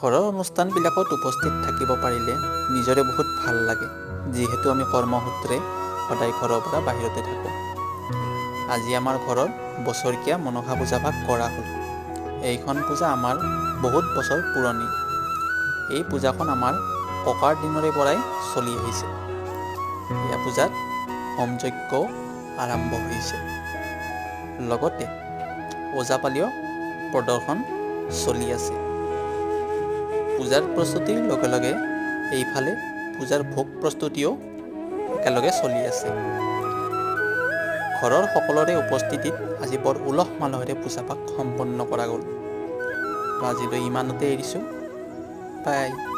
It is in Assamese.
ঘৰৰ অনুষ্ঠানবিলাকত উপস্থিত থাকিব পাৰিলে নিজৰে বহুত ভাল লাগে, যিহেতু আমি কৰ্মসূত্ৰে সদায় ঘৰৰ পৰা বাহিৰতে থাকোঁ। আজি আমাৰ ঘৰত বছৰেকীয়া মনসা পূজা ভাগ কৰা হ'ল। এইখন পূজা আমাৰ বহুত বছৰ পুৰণি। এই পূজাখন আমাৰ ককাৰ দিনৰে পৰাই চলি আহিছে। এই পূজাত হোম যজ্ঞও আৰম্ভ হৈছে। লগতে ওজাপালিও প্ৰদৰ্শন চলি আছে। পূজাৰ প্ৰস্তুতিৰ লগে লগে এইফালে পূজাৰ ভোগ প্ৰস্তুতিও একেলগে চলি আছে। ঘৰৰ সকলোৰে উপস্থিতিত আজি বৰ উলহ মালহেৰে পূজা ভাগ সম্পন্ন কৰা গ'ল। আজিলৈ ইমানতে এৰিছোঁ। বাই।